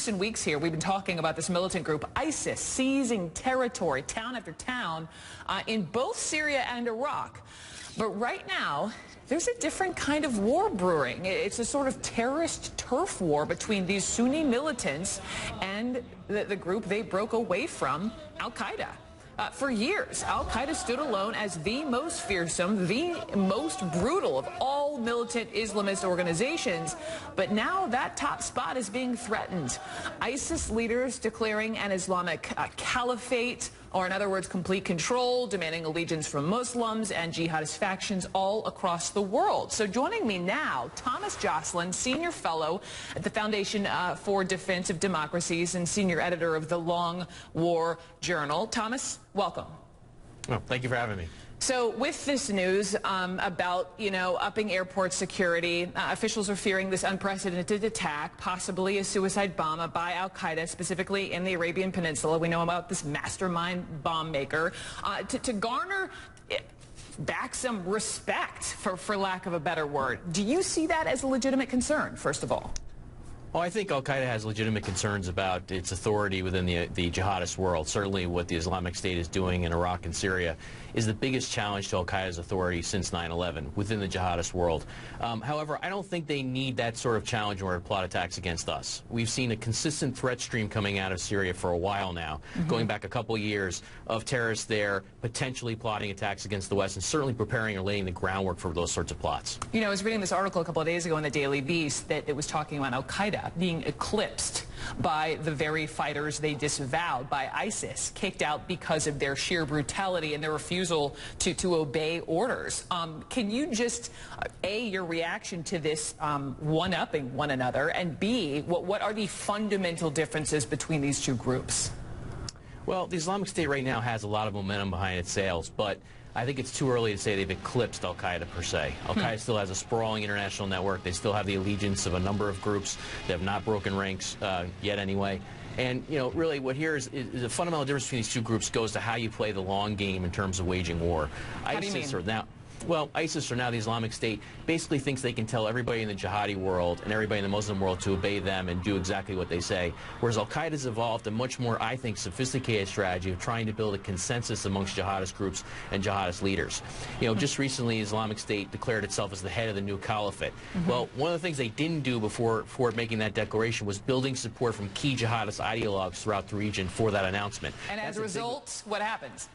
weeks and weeks here, we've been talking about this militant group, ISIS, seizing territory, town after town, in both Syria and Iraq. But right now, there's a different kind of war brewing. It's a sort of terrorist turf war between these Sunni militants and the group they broke away from, Al Qaeda. For years, Al Qaeda stood alone as the most fearsome, the most brutal of all militant Islamist organizations. But now that top spot is being threatened. ISIS leaders declaring an Islamic caliphate, or in other words, complete control, demanding allegiance from Muslims and jihadist factions all across the world. So joining me now, Thomas Joscelyn, Senior Fellow at the Foundation for Defense of Democracies and Senior Editor of the Long War Journal. Thomas, welcome. Oh, thank you for having me. So with this news about, upping airport security, officials are fearing this unprecedented attack, possibly a suicide bomb by Al Qaeda, specifically in the Arabian Peninsula. We know about this mastermind bomb maker. To garner back some respect, for lack of a better word, do you see that as a legitimate concern, first of all? Well, I think Al Qaeda has legitimate concerns about its authority within the jihadist world. Certainly what the Islamic State is doing in Iraq and Syria is the biggest challenge to Al Qaeda's authority since 9/11 within the jihadist world. However, I don't think they need that sort of challenge in order to plot attacks against us. We've seen a consistent threat stream coming out of Syria for a while now, going back a couple of years, of terrorists there potentially plotting attacks against the West and certainly preparing or laying the groundwork for those sorts of plots. I was reading this article a couple of days ago in the Daily Beast that it was talking about Al Qaeda being eclipsed by the very fighters they disavowed, by ISIS, kicked out because of their sheer brutality and their refusal to obey orders. Can you just, A, your reaction to this one-upping one another, and B, what are the fundamental differences between these two groups? Well, the Islamic State right now has a lot of momentum behind its sails, but I think it's too early to say they've eclipsed Al Qaeda per se. Al Qaeda still has a sprawling international network. They still have the allegiance of a number of groups that have not broken ranks yet anyway. And, really what here is a fundamental difference between these two groups goes to how you play the long game in terms of waging war. How do you mean? ISIS, or now the Islamic State, basically thinks they can tell everybody in the jihadi world and everybody in the Muslim world to obey them and do exactly what they say. Whereas Al Qaeda's evolved a much more, I think, sophisticated strategy of trying to build a consensus amongst jihadist groups and jihadist leaders. Just recently, Islamic State declared itself as the head of the new caliphate. Well, one of the things they didn't do before making that declaration was building support from key jihadist ideologues throughout the region for that announcement. And as a result, what happens?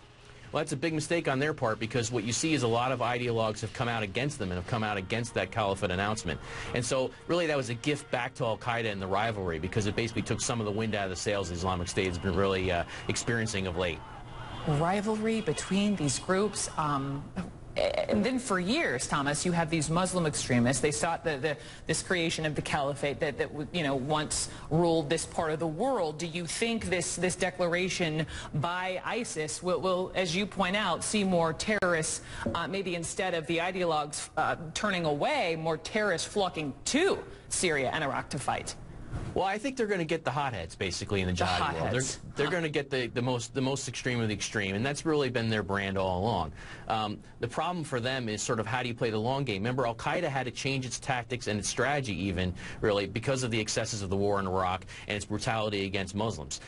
Well, that's a big mistake on their part, because what you see is a lot of ideologues have come out against them and have come out against that caliphate announcement. And so really that was a gift back to Al Qaeda and the rivalry, because it basically took some of the wind out of the sails the Islamic State has been really experiencing of late. Rivalry between these groups. And then for years, Thomas, you have these Muslim extremists. They sought this creation of the caliphate that once ruled this part of the world. Do you think this declaration by ISIS will, as you point out, see more terrorists, maybe instead of the ideologues turning away, more terrorists flocking to Syria and Iraq to fight? Well, I think they're going to get the hotheads, basically, in the jihadi world. They're going to get the most extreme of the extreme, and that's really been their brand all along. The problem for them is sort of how do you play the long game. Remember, Al Qaeda had to change its tactics and its strategy even, really, because of the excesses of the war in Iraq and its brutality against Muslims.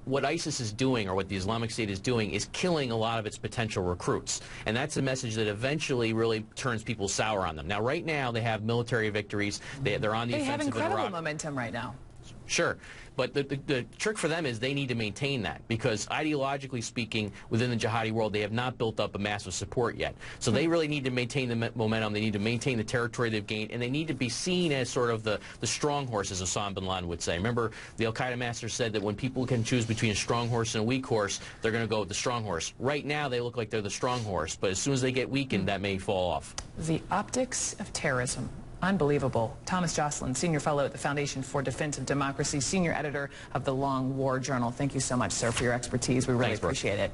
What ISIS is doing, or what the Islamic State is doing, is killing a lot of its potential recruits, and that's a message that eventually really turns people sour on them. Now, right now, they have military victories. They're on the offensive in Iraq. They have incredible momentum right now. Sure. But the trick for them is they need to maintain that, because ideologically speaking, within the jihadi world, they have not built up a massive support yet. So they really need to maintain the momentum. They need to maintain the territory they've gained, and they need to be seen as sort of the strong horse, as Osama bin Laden would say. Remember, the Al Qaeda master said that when people can choose between a strong horse and a weak horse, they're going to go with the strong horse. Right now, they look like they're the strong horse, but as soon as they get weakened, that may fall off. The optics of terrorism. Unbelievable. Thomas Joscelyn, Senior Fellow at the Foundation for Defense of Democracy, Senior Editor of the Long War Journal. Thank you so much, sir, for your expertise. We really appreciate it.